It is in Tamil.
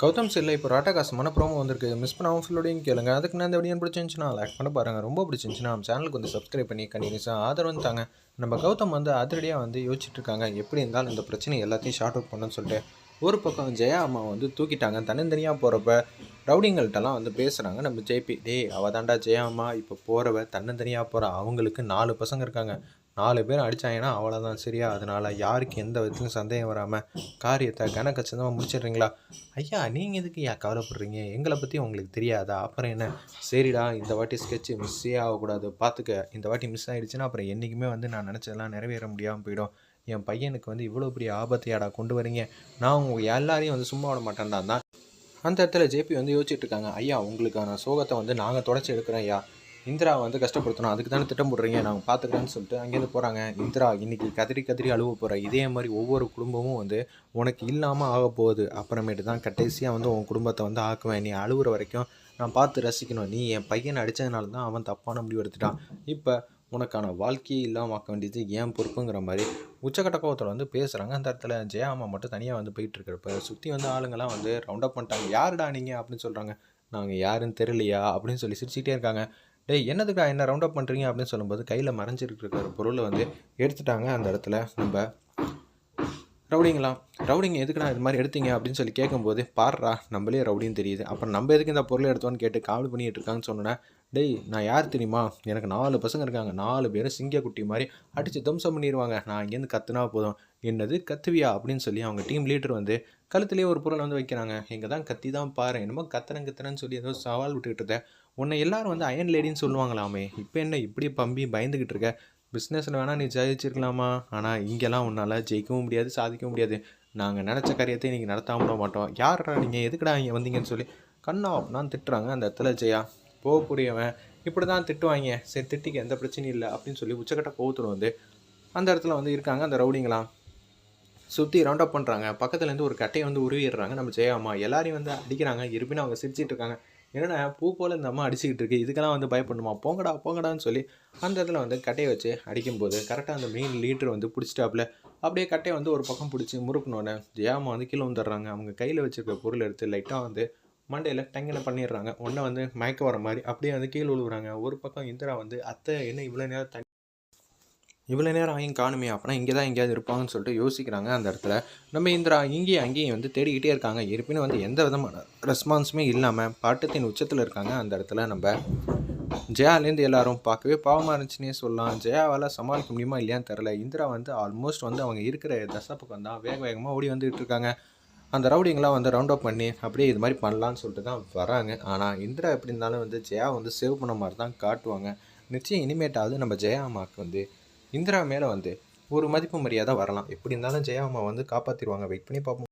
கௌதம் சில்லை இப்போ ராட்டகாசமான ப்ரோமோ வந்திருக்கு. மிஸ் பண்ணாமல் ஃபுல்லோடையும் கேளுங்க. அதுக்கு நான் இந்த வீடியோ பிடிச்சிருந்துச்சுன்னா லைக் பண்ண பாருங்கள். ரொம்ப பிடிச்சிருந்துச்சுன்னா நம்ம சேனலுக்கு வந்து சப்ஸ்கிரைப் பண்ணி கண்டினியூஸாக ஆதரவு தாங்க. நம்ம கௌதம் வந்து அதிரடியாக வந்து யோசிச்சுட்டு இருக்காங்க. எப்படி இருந்தாலும் இந்த பிரச்சனை எல்லாத்தையும் ஷார்ட் அவுட் பண்ணணும்னு சொல்லிட்டு ஒரு பக்கம் ஜெயா அம்மா வந்து தூக்கிட்டாங்க. தன்னந்தனியாக போகிறப்ப ரவுடிங்கள்ட்டெல்லாம் வந்து பேசுகிறாங்க நம்ம ஜேபி. அவள் தாண்டா ஜெயா அம்மா இப்போ போகிறவ தன்னந்தனியாக போகிறா. அவங்களுக்கு 4 பசங்க இருக்காங்க. 4 பேர் அடித்தாங்கன்னா அவ்வளோதான் சரியா. அதனால் யாருக்கு எந்த விதத்துலையும் சந்தேகம் வராமல் காரியத்தை கனக்கச்சிதமாக முடிச்சிடுறீங்களா? ஐயா நீங்கள் எதுக்கு ஏன் கவலைப்படுறீங்க? எங்களை பற்றி உங்களுக்கு தெரியாதா? அப்புறம் என்ன? சரிடா இந்த வாட்டி ஸ்கெட்சு மிஸ்ஸே ஆகக்கூடாது பார்த்துக்க. இந்த வாட்டி மிஸ் ஆகிடுச்சுன்னா அப்புறம் என்றைக்குமே வந்து நான் நினச்சதெல்லாம் நிறைவேற முடியாமல் போயிடும். என் பையனுக்கு வந்து இவ்வளோ பெரிய ஆபத்தையாடா கொண்டு வரீங்க. நான் உங்கள் எல்லாரையும் வந்து சும்மா விட மாட்டேன்டா தான். அந்த இடத்துல ஜேபி வந்து யோசிச்சுட்டு இருக்காங்க. ஐயா உங்களுக்கான சோகத்தை வந்து நாங்கள் தொடச்சி எடுக்கிறோம் ஐயா. இந்திரா வந்து கஷ்டப்படுத்தணும், அதுக்கு தானே திட்டம் போடுறீங்க, நாங்கள் பார்த்துக்கிறேன்னு சொல்லிட்டு அங்கேருந்து போகிறாங்க. இந்திரா இன்னைக்கு கதறி கதறி அழுவ போகிற. இதே மாதிரி ஒவ்வொரு குடும்பமும் வந்து உனக்கு இல்லாமல் ஆக போகுது. அப்புறமேட்டு தான் கடைசியாக வந்து உன் குடும்பத்தை வந்து ஆக்குவேன். நீ அழுகுற வரைக்கும் நான் பார்த்து ரசிக்கணும். நீ என் பையனை அடித்ததுனால தான் அவன் தப்பான முடிவு எடுத்துட்டான். இப்போ உனக்கான வாழ்க்கையே இல்லாமல் ஆக்க வேண்டியது ஏன் பொறுப்புங்கிற மாதிரி உச்சக்கட்ட கோவத்தில் வந்து பேசுகிறாங்க. அந்த இடத்துல ஜெயா அம்மா மட்டும் தனியாக வந்து போயிட்டு இருக்கிறப்ப சுற்றி வந்து ஆளுங்கெல்லாம் வந்து ரவுண்ட் அப் பண்ணிட்டாங்க. யாருடா நீங்கள் அப்படின்னு சொல்கிறாங்க. நாங்கள் யாருன்னு தெரியலையா அப்படின்னு சொல்லி சிரிச்சிட்டே இருக்காங்க. டேய் என்னதுக்கா என்ன ரவுண்ட் அப் பண்ணுறீங்க அப்படின்னு சொல்லும்போது கையில் மறைஞ்சிருக்கிற பொருளை வந்து எடுத்துட்டாங்க. அந்த இடத்துல நம்ம ரவுடிங்க எதுக்குடா இது மாதிரி எடுத்தீங்க அப்படின்னு சொல்லி கேட்கும்போது பாடுறா நம்மளே ரவுடின்னு தெரியுது. அப்புறம் நம்ம எதுக்கு இந்த பொருளை எடுத்தோன்னு கேட்டு காவல் பண்ணிகிட்டு இருக்காங்கன்னு சொன்னேன். டேய் நான் யார் தெரியுமா? எனக்கு 4 பசங்க இருக்காங்க. 4 பேரும் சிங்க குட்டி மாதிரி அடித்து தம்சம் பண்ணிடுவாங்க. நான் இங்கேருந்து கத்துனா போதும். என்னது கத்துவியா அப்படின்னு சொல்லி அவங்க டீம் லீடர் வந்து கழுத்துலேயே ஒரு பொருளை வந்து வைக்கிறாங்க. எங்கே தான் கத்தி தான் பாரு, என்னமோ கத்துறேன்னு சொல்லி ஏதோ சவால் விட்டுக்கிட்டு இருந்தேன். உன்னை எல்லாரும் வந்து அயன் லேடின்னு சொல்லுவாங்களாமே, இப்போ என்ன இப்படி பம்பி பயந்துக்கிட்டு இருக்க? பிஸ்னஸில் வேணால் நீ ஜெயிச்சிருக்கலாமா? ஆனால் இங்கெல்லாம் உன்னால் ஜெயிக்கவும் முடியாது, சாதிக்கவும் முடியாது. நாங்கள் நினச்ச காரியத்தை இன்றைக்கி நடத்தாம விட மாட்டோம். யாரா நீங்கள், எதுக்குடா இங்கே வந்தீங்கன்னு சொல்லி கண்ணா அப்படின்னு திட்டுறாங்க. அந்த இடத்துல ஜெயா போகக்கூடியவன் இப்படி தான் திட்டுவாங்க. சரி திட்டிக்கு எந்த பிரச்சனையும் இல்லை அப்படின்னு சொல்லி உச்சக்கட்ட கோவத்தில் வந்து அந்த இடத்துல வந்து இருக்காங்க. அந்த ரவுடிங்களாம் சுற்றி ரவுண்ட் அப் பண்ணுறாங்க. பக்கத்துலேருந்து ஒரு கட்டையை வந்து உருவிடுறாங்க நம்ம ஜெயாம்மா. எல்லாரையும் வந்து அடிக்கிறாங்க. இருப்பினும் அவங்க சிரிச்சிட்டு இருக்காங்க. என்னென்னா பூ போல் இந்த அம்மா அடிச்சுக்கிட்டு இருக்கு, இதுக்கெல்லாம் வந்து பயப்படணுமா? போங்கடா போங்கடான்னு சொல்லி அந்த இடத்துல வந்து கட்டையை வச்சு அடிக்கும்போது கரெக்டாக அந்த மெயின் லீடர் வந்து பிடிச்சிட்டாப்புல. அப்படியே கட்டையை வந்து ஒரு பக்கம் பிடிச்சி முறுக்கணுன்னே ஜெயாமா வந்து கீழே வந்துடுறாங்க. அவங்க கையில் வச்சுருக்க பொருள் எடுத்து லைட்டாக வந்து மண்டையில் டங்கனை பண்ணிடுறாங்க. ஒன்றை வந்து மயக்க வர மாதிரி அப்படியே வந்து கீழே விழுவுறாங்க. ஒரு பக்கம் இந்திரா வந்து அத்தை என்ன இவ்வளோ நேரம் ஆகியும் காணுமே, அப்படின்னா இங்கே தான் எங்கேயாவது இருப்பாங்கன்னு சொல்லிட்டு யோசிக்கிறாங்க. அந்த இடத்துல நம்ம இந்திரா இங்கேயும் அங்கேயும் வந்து தேடிக்கிட்டே இருக்காங்க. இருப்பினும் வந்து எந்த விதமான ரெஸ்பான்ஸுமே இல்லாமல் பாட்டத்தின் உச்சத்தில் இருக்காங்க. அந்த இடத்துல நம்ம ஜெயாலேருந்து எல்லாரும் பார்க்கவே பாவமாக இருந்துச்சுன்னே சொல்லலாம். ஜெயாவால் சமாளிக்க முடியுமா இல்லையான்னு தெரில. இந்திரா வந்து ஆல்மோஸ்ட் வந்து அவங்க இருக்கிற பக்கம் தான் வேகமாக ஓடி வந்துகிட்டு இருக்காங்க. அந்த ரவுடிங்கெலாம் வந்து ரவுண்ட் அப் பண்ணி அப்படியே இது மாதிரி பண்ணலான்னு சொல்லிட்டு தான் வராங்க. ஆனால் இந்திரா எப்படி இருந்தாலும் வந்து ஜெயா வந்து சேவ் பண்ண மாதிரி தான் காட்டுவாங்க. நிச்சயம் இனிமேட்டாவது நம்ம ஜெயா அம்மாவுக்கு வந்து இந்திரா மேலே வந்து ஒரு மதிப்பு மரியாதை வரலாம். எப்படி இருந்தாலும் ஜெயா அம்மா வந்து காப்பாற்றிடுவாங்க. வெயிட் பண்ணி பார்ப்போம்.